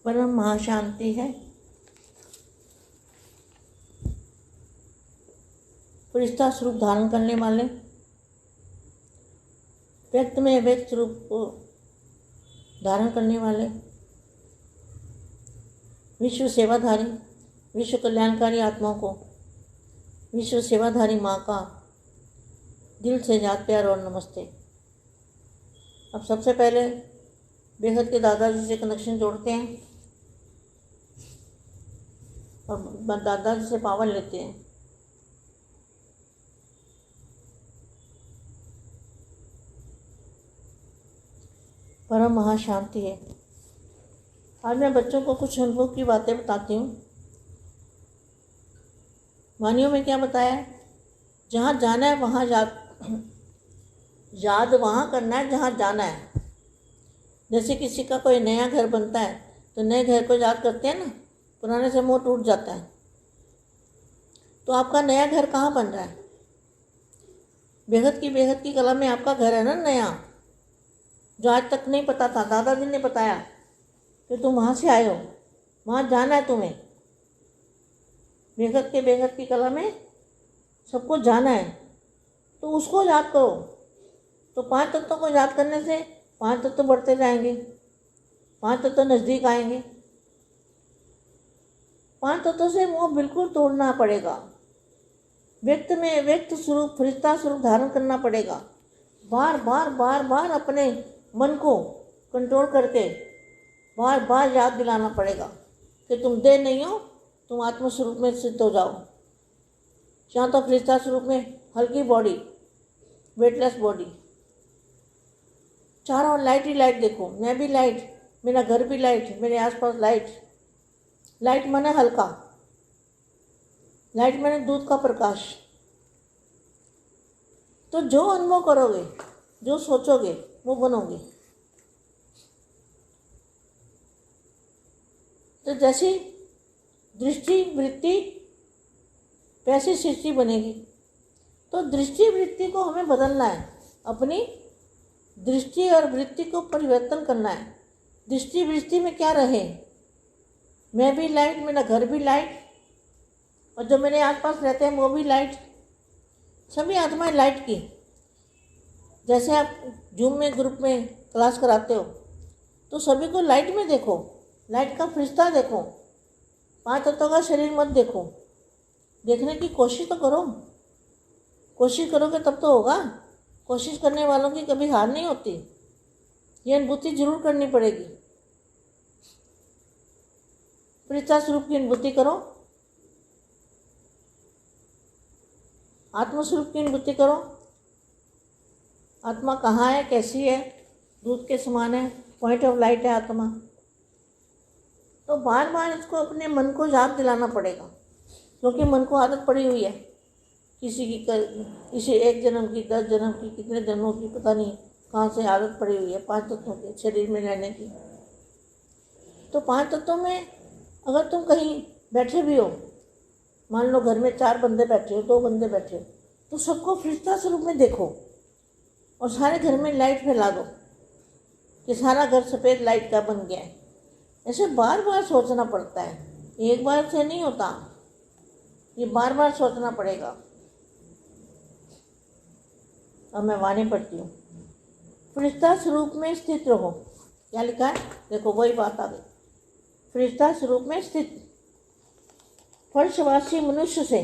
परम महाशांति है। फरिश्ता स्वरूप धारण करने वाले, व्यक्त में व्यक्त रूप को धारण करने वाले, विश्व सेवाधारी, विश्व कल्याणकारी आत्माओं को विश्व सेवाधारी माँ का दिल से याद प्यार और नमस्ते। अब सबसे पहले बेहद के दादाजी से कनेक्शन जोड़ते हैं और दादाजी से पावर लेते हैं। परम महाशांति है। आज मैं बच्चों को कुछ अनुभव की बातें बताती हूँ। वानियों में क्या बताया है? जहाँ जाना है वहाँ याद वहाँ करना है जहाँ जाना है। जैसे किसी का कोई नया घर बनता है तो नए घर को याद करते हैं ना, पुराने से मोह टूट जाता है। तो आपका नया घर कहाँ बन रहा है? बेहद की कला में आपका घर है ना नया, जो आज तक नहीं पता था। दादाजी ने बताया कि तुम वहाँ से आए हो, वहाँ जाना है तुम्हें। बेहद की कला में सबको जाना है, तो उसको याद करो। तो 5 तत्वों को याद करने से 5 तत्व बढ़ते जाएंगे, 5 तत्व नज़दीक आएंगे। 5 तत्वों से मोह बिल्कुल तोड़ना पड़ेगा। व्यक्त में व्यक्त स्वरूप, फरिश्ता स्वरूप धारण करना पड़ेगा। बार बार अपने मन को कंट्रोल करके बार बार याद दिलाना पड़ेगा कि तुम देह नहीं हो, तुम आत्म स्वरूप में सिद्ध हो जाओ। यहाँ तो फरिश्ता स्वरूप में हल्की बॉडी, वेटलेस बॉडी, चारों ओर लाइट ही लाइट देखो। मैं भी लाइट, मेरा घर भी लाइट, मेरे आसपास लाइट। लाइट माने हल्का, लाइट माने दूध का प्रकाश। तो जो अनुभव करोगे, जो सोचोगे, वो बनोगे। तो जैसी दृष्टि वृत्ति वैसी सृष्टि बनेगी। तो दृष्टि वृत्ति को हमें बदलना है, अपनी दृष्टि और वृत्ति को परिवर्तन करना है। दृष्टि वृत्ति में क्या रहे? मैं भी लाइट, मेरा घर भी लाइट, और जो मेरे आसपास रहते हैं वो भी लाइट। सभी आत्माएं लाइट की। जैसे आप जूम में ग्रुप में क्लास कराते हो तो सभी को लाइट में देखो, लाइट का फरिश्ता देखो। 5 तत्वों का शरीर मत देखो। देखने की कोशिश तो करो। कोशिश करोगे तब तो होगा। कोशिश करने वालों की कभी हार नहीं होती। ये अनुभूति जरूर करनी पड़ेगी। फरिश्ता स्वरूप की अनुभूति करो, आत्मस्वरूप की अनुभूति करो। आत्मा कहाँ है, कैसी है? दूध के समान है, पॉइंट ऑफ लाइट है आत्मा। तो बार बार इसको अपने मन को याद दिलाना पड़ेगा, क्योंकि मन को आदत पड़ी हुई है किसी 1 जन्म की, 10 जन्म की, कितने जन्मों की, पता नहीं कहाँ से आदत पड़ी हुई है 5 तत्वों के शरीर में रहने की। तो 5 तत्वों में अगर तुम कहीं बैठे भी हो, मान लो घर में 4 बंदे बैठे हो, 2 बंदे बैठे हो, तो सबको फरिश्ता स्वरूप में देखो और सारे घर में लाइट फैला दो कि सारा घर सफ़ेद लाइट का बन गया है। ऐसे बार बार सोचना पड़ता है, एक बार से नहीं होता, ये बार बार सोचना पड़ेगा। अब मैं वाणी पढ़ती हूँ। फरिश्ता स्वरूप में स्थित रहो। क्या लिखा है? देखो वही बात आ गई। फरिश्ता स्वरूप में स्थित, फर्शवासी मनुष्य से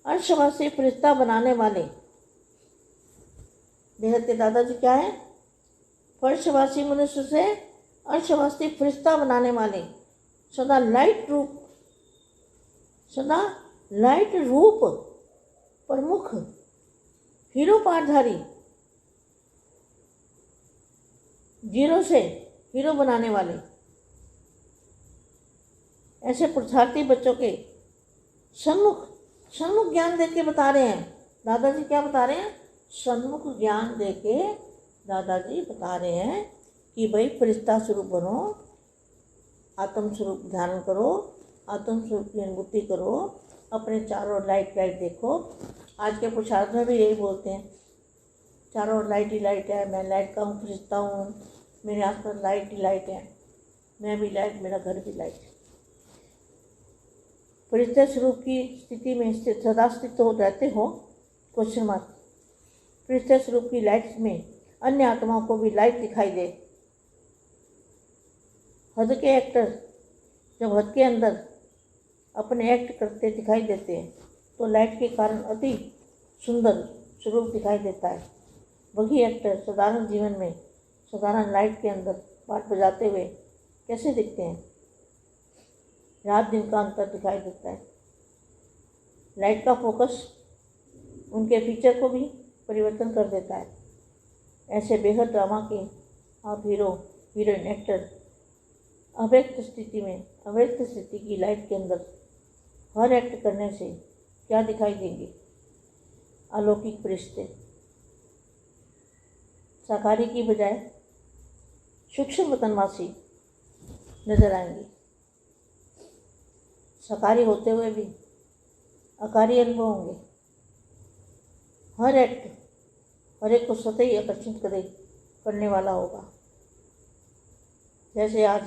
अर्शवासी फरिश्ता बनाने वाले बेहद के दादाजी क्या है? फर्शवासी मनुष्य से अर्शवासी फरिश्ता बनाने वाले, सदा लाइट रूप प्रमुख हीरो पाठधारी, जीरो से हीरो बनाने वाले। ऐसे पुरुषार्थी बच्चों के सन्मुख ज्ञान दे के बता रहे हैं दादाजी। क्या बता रहे हैं? सन्मुख ज्ञान दे के दादाजी बता रहे हैं कि भाई फरिश्ता स्वरूप बनो, आत्म स्वरूप ध्यान करो, आत्म स्वरूप की अनुभूति करो, अपने चारों लाइट देखो। आज के पुरुषार्थ में भी यही बोलते हैं, चारों लाइट ही लाइट है, मैं लाइट का हूँ, फरिश्ता हूँ, मेरे आसपास लाइट ही लाइट है। मैं भी लाइट, मेरा घर भी लाइट। परिचय स्वरूप की स्थिति में स्थित सदा स्थित हो रहते हो? Question mark. परिचय स्वरूप की लाइट में अन्य आत्माओं को भी लाइट दिखाई दे। हद के एक्टर जब हद के अंदर अपने एक्ट करते दिखाई देते हैं तो लाइट के कारण अति सुंदर स्वरूप दिखाई देता है। वही एक्टर साधारण जीवन में साधारण लाइट के अंदर पार्ट बजाते हुए कैसे दिखते हैं? रात दिन का अंतर दिखाई देता है। लाइट का फोकस उनके फीचर को भी परिवर्तन कर देता है। ऐसे बेहद ड्रामा के आप हीरो हीरोइन एक्टर अव्यक्त स्थिति की लाइट के अंदर हर एक्ट करने से क्या दिखाई देंगे? अलौकिक फरिश्ते साकारी की बजाय सूक्ष्म वतनवासी नजर आएंगे। साकारी होते हुए भी आकारी अनुभव होंगे। हर एक्ट हर एक को सतही आकर्षित करने वाला होगा। जैसे आज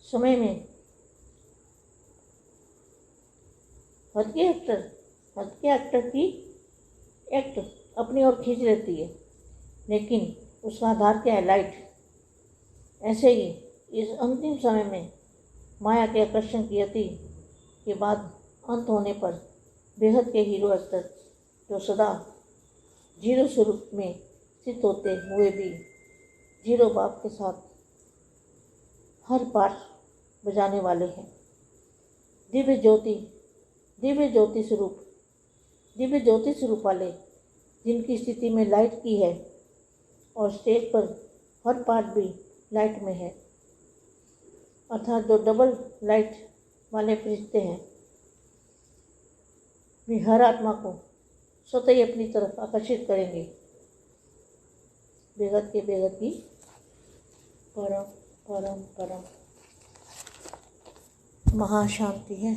समय में हद के एक्टर की एक्ट अपनी ओर खींच लेती है, लेकिन उसका आधार क्या है? लाइट। ऐसे ही इस अंतिम समय में माया के आकर्षण की अति के बाद अंत होने पर बेहद के हीरो एक्टर जो सदा जीरो स्वरूप में स्थित होते हुए भी जीरो बाप के साथ हर पार्ट बजाने वाले हैं। दिव्य ज्योति स्वरूप वाले जिनकी स्थिति में लाइट की है और स्टेज पर हर पार्ट भी लाइट में है, अर्थात जो डबल लाइट वाले फरिश्ते हैं वे हर आत्मा को स्वतः ही अपनी तरफ आकर्षित करेंगे। बेहद की परम परम परम महाशांति है।